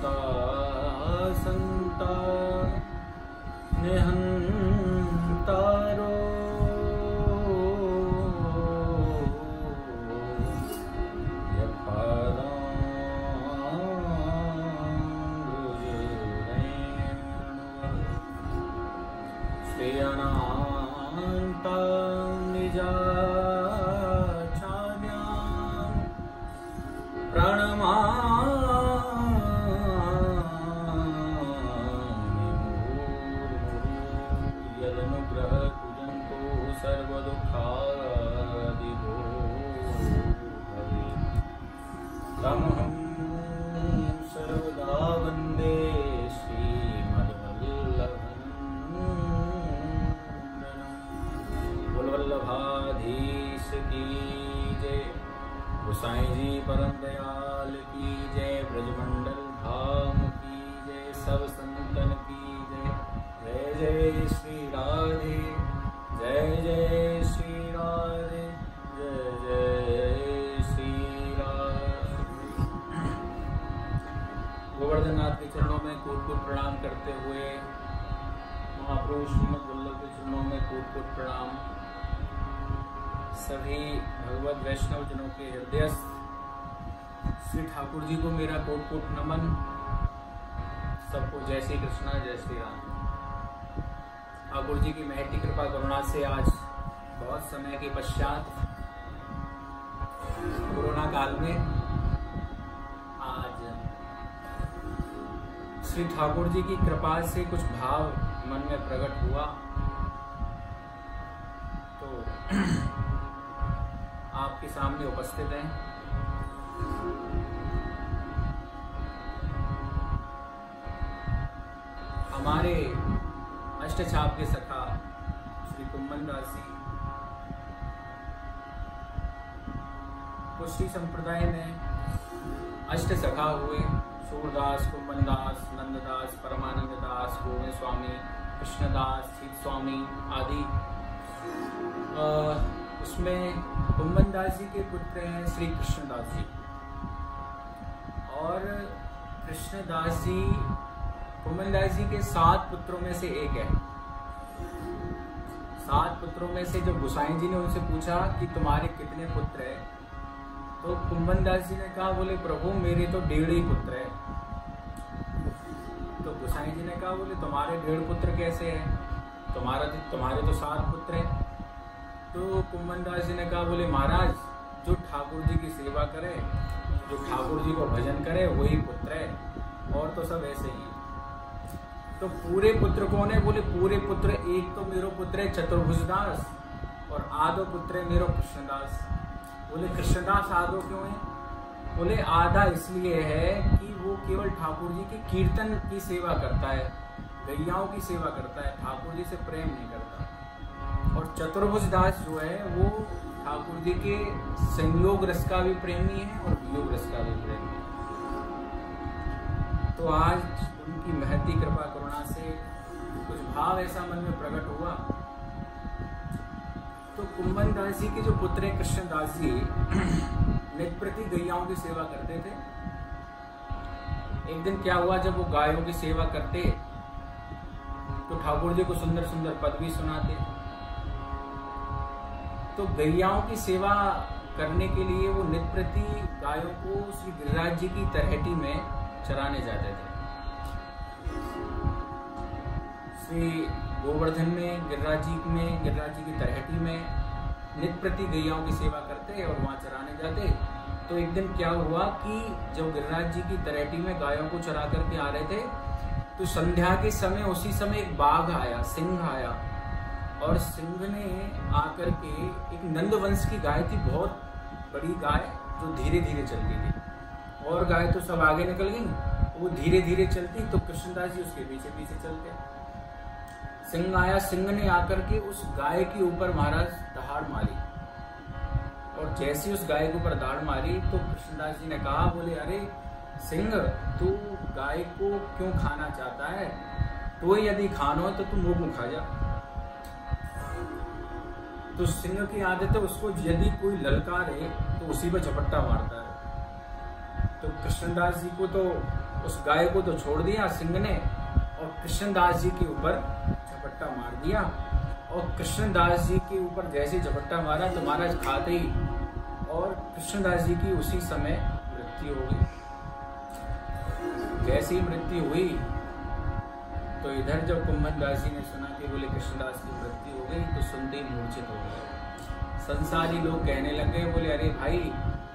संता संता निहंतारो श्रेयनान्ता निजाचार्यान् प्रणमामि यदनुग्रह कुजन्तो सर्वदुःखादिभो भवेत् तमहं सर्वदा वन्दे वल्लभाधीश की जय, गोसाई जी परम दयाल की जय, ब्रजमंडल धाम की जय, सब संतन की जय। जय जय श्री राधे, जय जय श्री राधे, जय जय श्री राधे। गोवर्धननाथ के चरणों में कोट कोट प्रणाम करते हुए महाप्रभु श्रीमद वल्लभ के चरणों में कोट कोट प्रणाम। सभी भगवत वैष्णव जनों के हृदयस्थ श्री ठाकुर जी को मेरा कोट कोट नमन। सबको जय श्री कृष्णा, जय श्री राम। ठाकुर जी की महती कृपा करुणा से आज बहुत समय के पश्चात कोरोना काल में आज श्री ठाकुर जी की कृपा से कुछ भाव मन में प्रकट हुआ, तो आपके सामने उपस्थित हैं। हमारे अष्टछाप के सखा श्री कुम्भनदास जी कुश्ती संप्रदाय में अष्ट सखा हुए, सूरदास, कुम्भनदास, नंददास, परमानंद दास, गोविंद स्वामी, कृष्णदास, सीत स्वामी आदि। उसमें कुम्भनदास जी के पुत्र हैं श्री कृष्णदास जी, और कृष्णदास जी कुम्भनदास जी के 7 पुत्रों में से एक है। 7 पुत्रों में से जब गोसाई जी ने उनसे पूछा कि तुम्हारे कितने पुत्र हैं, तो कुम्भनदास जी ने कहा, बोले प्रभु मेरे तो 1.5 ही पुत्र है। तो गोसाई जी ने कहा, बोले तुम्हारे 1.5 पुत्र कैसे हैं, तुम्हारे तो 7 पुत्र हैं। तो कुम्भनदास जी ने कहा, बोले महाराज जो ठाकुर जी की सेवा करे, जो ठाकुर जी को भजन करे वही पुत्र है, और तो सब ऐसे ही। तो पूरे पुत्र कौन है? बोले पूरे पुत्र एक तो मेरो पुत्र है चतुर्भुजदास, और आधो पुत्र है मेरो कृष्णदास। बोले कृष्णदास आधो क्यों है? बोले आधा इसलिए है कि वो केवल ठाकुर जी के कीर्तन की सेवा करता है, गैयाओं की सेवा करता है, ठाकुर जी से प्रेम नहीं करता। और चतुर्भुज दास जो है वो ठाकुर जी के संयोग रस का भी प्रेमी है और वियोग रस का भी प्रेमी है। तो आज उनकी महती कृपा करुणा से कुछ भाव ऐसा मन में प्रकट हुआ। तो कुम्भनदास जी के जो पुत्र है कृष्णदास जी नित्य प्रति गैयाओं की सेवा करते थे। एक दिन क्या हुआ, जब वो गायों की सेवा करते तो ठाकुर जी को सुंदर सुंदर पद भी सुनाते। तो गैयाओं की सेवा करने के लिए वो नित्य प्रति गायों को श्री गिरिराज जी की तरहेटी में चराने जाते थे। श्री गोवर्धन में गिरिराज जी की तरहेटी में नित्य प्रति गैयाओं की सेवा करते और वहां चराने जाते। तो एक दिन क्या हुआ कि जब गिरिराज जी की तरहेटी में गायों को चरा करके आ रहे थे, तो संध्या के समय उसी समय एक बाघ आया, सिंह आया, और सिंह ने आकर के एक नंदवंश की गाय थी, बहुत बड़ी गाय जो धीरे धीरे चलती थी, और गाय तो सब आगे निकल गई, वो धीरे धीरे चलती, तो कृष्णदास जी उसके पीछे पीछे चलते। सिंह आया, सिंह ने आकर के उस गाय के ऊपर महाराज दहाड़ मारी, और जैसे उस गाय के ऊपर दहाड़ मारी तो कृष्णदास जी ने कहा, बोले अरे सिंह तू गाय को क्यों खाना चाहता है? तो यदि खाना हो तो तू मुंह में खा जा। तो सिंह की आदत है उसको यदि कोई ललकारे तो उसी पर झपट्टा मारता है। तो कृष्णदास जी को तो उस गाय को तो छोड़ दिया सिंह ने और कृष्णदास जी के ऊपर झपट्टा मार दिया। और कृष्णदास जी के ऊपर जैसे झपट्टा मारा तो महाराज खाते ही और कृष्णदास जी की उसी समय मृत्यु हो गई। जैसी मृत्यु हुई तो इधर जब कुंभन दास जी ने सुना कि बोले कृष्णदास की मृत्यु हो गई तो सुनते ही मूर्छित हो गए। संसारी लोग कहने लगे, बोले अरे भाई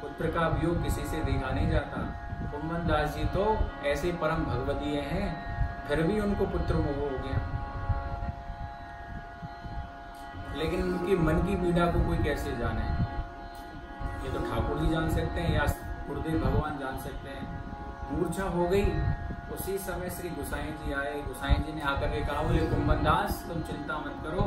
पुत्र का वियोग किसी से देखा नहीं जाता। कुंभन दास जी तो ऐसे परम भगवदीय हैं, फिर भी उनको पुत्र मोह हो गया। लेकिन उनकी मन की पीड़ा को कोई कैसे जाने? ये तो ठाकुर जी जान सकते हैं या गुरुदेव भगवान जान सकते हैं। मूर्छा हो गई, उसी समय श्री गुसाई जी आए। गुसाई जी ने आकर के कहा, बोले कुंभन दास तुम चिंता मत करो,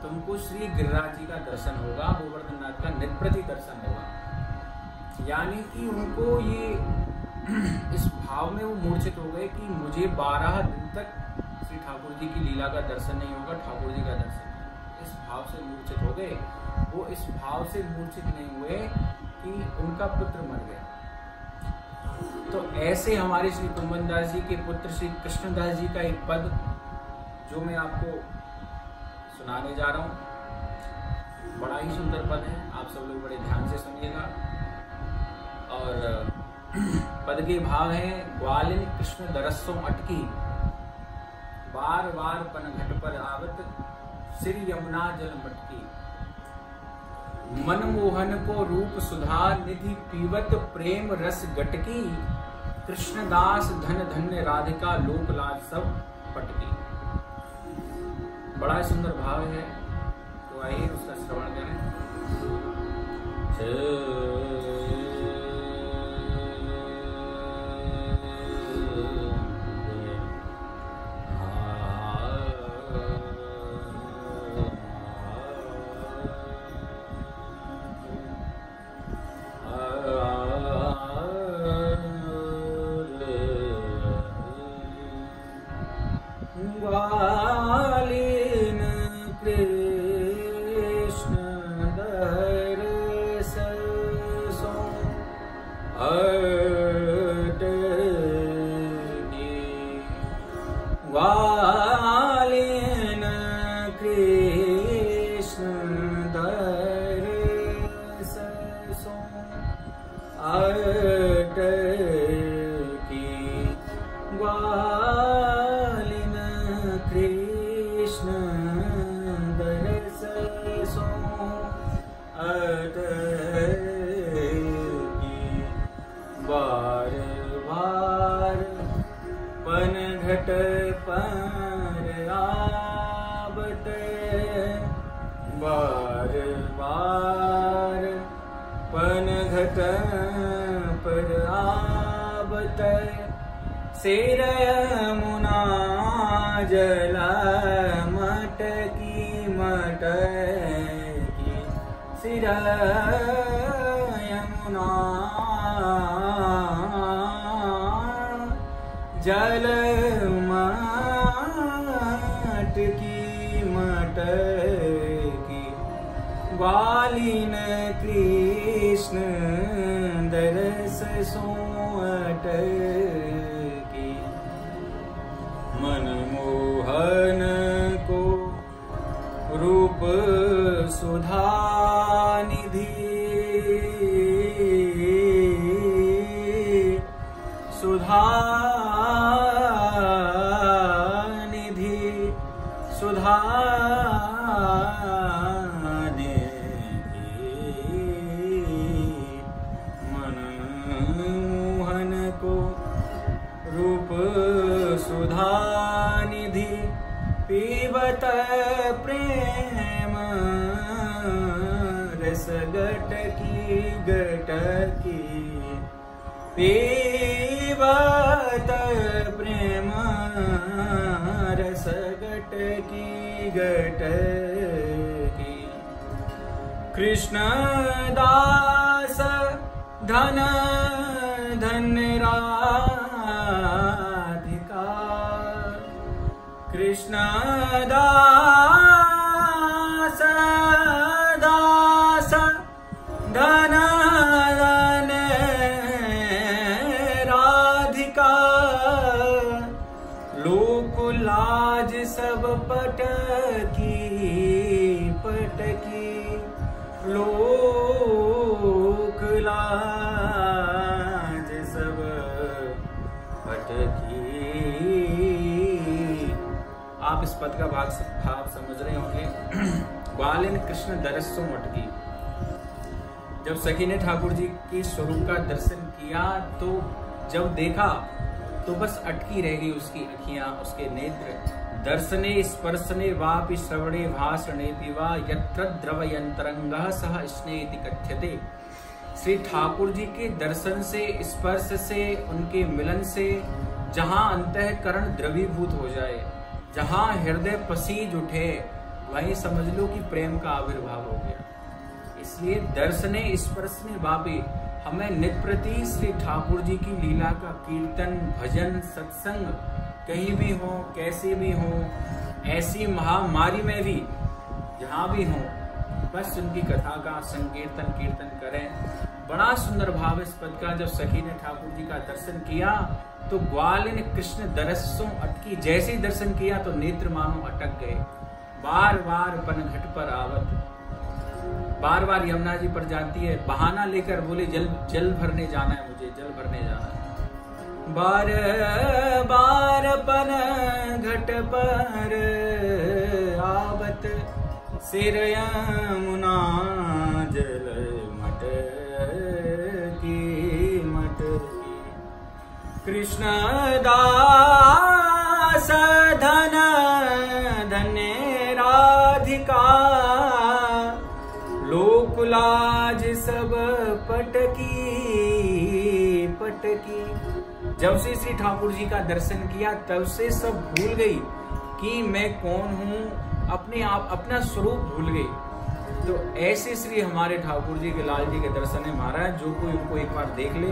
तुमको श्री गिरिराज जी का दर्शन होगा, गोवर्धन नाथ का नित्प्रति दर्शन होगा। यानी कि उनको ये इस भाव में वो मूर्छित हो गए कि मुझे 12 दिन तक श्री ठाकुर जी की लीला का दर्शन नहीं होगा, ठाकुर जी का दर्शन नहीं। इस भाव से मूर्छित हो गए। वो इस भाव से मूर्छित नहीं हुए कि उनका पुत्र मर गया। तो ऐसे हमारे श्री कुंभन दास जी के पुत्र श्री कृष्णदास जी का एक पद जो मैं आपको सुनाने जा रहा हूँ, बड़ा ही सुंदर पद है। आप सब लोग बड़े ध्यान से सुनिएगा। और पद के भाव है, ग्वालिन कृष्ण दरसों अटकी, बार बार पन घट पर आवत, श्री यमुना जल मटकी। मनमोहन को रूप सुधा निधि पीवत, प्रेम रस गटकी, कृष्णदास धन धन्य राधिका, लोक लाज सब पटकी। बड़ा सुंदर भाव है, तो आइए उसका श्रवण करें। ग्वालिन कृष्ण दरस सो अटकी, ग्वालिन कृष्ण दरस सो अटकी, ग्वालिन कृष्ण दरस सो अटकी, बार बार पन घट पर आवत, बार बार पन घट पर आवत, सिर यमुना जल मटकी मटकी, सिर यमुना जल मटकी मटकी, ग्वालिन कृष्ण दरस सो अटकी, मनमोहन को रूप सुधा निधि, सुधा निधि, सुधा निधि, मनमोहन को रूप सुधा निधि, पीबत प्रेम रस गटकी गटकी, पीबत प्रेम रस गटकी गटकी, कृष्णदास धन धन्य राधिका, कृष्णदास दास धन धन्य राधिका, लोक लाज सब पटकी पटकी, लोक लाज सब पटकी। आप इस पद का भाव समझ रहे होंगे। ग्वालिन कृष्ण दरसों अटकी। जब सखी ने ठाकुर जी के स्वरूप का दर्शन किया तो जब देखा तो बस अटकी रह गई उसकी अखियां, उसके नेत्र। दर्शने स्पर्शने वापि श्रवणे भाषणे पिवा यत्र द्रवयंतरंगः सह स्नेति कथ्यते। श्री ठाकुर जी के दर्शन से, स्पर्श से, उनके मिलन से जहां अंतःकरण द्रवीभूत हो जाए, जहां हृदय पसीज उठे, वहीं समझ लो कि प्रेम का आविर्भाव हो गया। इसलिए दर्शने स्पर्शने वापि हमें नित्य प्रति श्री ठाकुर जी की लीला का कीर्तन, भजन, सत्संग कहीं भी हो, कैसे भी हो, ऐसी महामारी में भी जहां भी हो, बस उनकी कथा का संकीर्तन कीर्तन करें। बड़ा सुंदर भाव इस पद का। जब सखी ने ठाकुर जी का दर्शन किया तो ग्वालिन कृष्ण दरसों अटकी। जैसे ही दर्शन किया तो नेत्र मानो अटक गए। बार बार पनघट पर आवत, बार बार यमुना जी पर जाती है, बहाना लेकर बोले जल भरने जाना है, मुझे जल भरने जाना है। बार बार पनघट पर आवत, सिर यमुना जल मटकी मटकी। कृष्ण दास धन धन्य राधिका, लोक लाज सब पटकी पटकी। जब से श्री ठाकुर जी का दर्शन किया तब से सब भूल गई कि मैं कौन हूँ, अपने आप अपना स्वरूप भूल गई। तो ऐसे श्री हमारे ठाकुर जी के लाल जी के दर्शन है महाराज, जो कोई उनको एक बार देख ले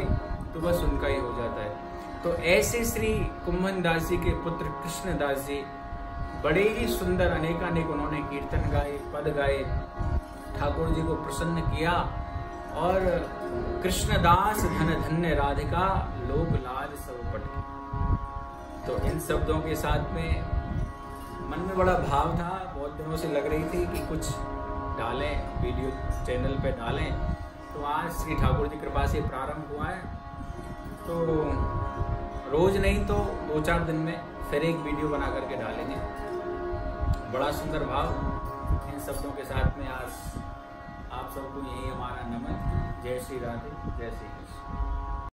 तो बस उनका ही हो जाता है। तो ऐसे श्री कुंभन दास जी के पुत्र कृष्णदास जी बड़े ही सुंदर अनेकानेक उन्होंने कीर्तन गाए, पद गाए, ठाकुर जी को प्रसन्न किया। और कृष्णदास धन धन्य राधिका, लोक लाज सब पटकी। तो इन शब्दों के साथ में मन में बड़ा भाव था, बहुत दिनों से लग रही थी कि कुछ डालें, वीडियो चैनल पे डालें। तो आज श्री ठाकुर जी कृपा से प्रारंभ हुआ है। तो रोज नहीं तो 2-4 दिन में फिर एक वीडियो बना करके डालेंगे। बड़ा सुंदर भाव इन शब्दों के साथ में आज आप सबको यही हमारा नमन। जय श्री राधे, जय श्री कृष्ण।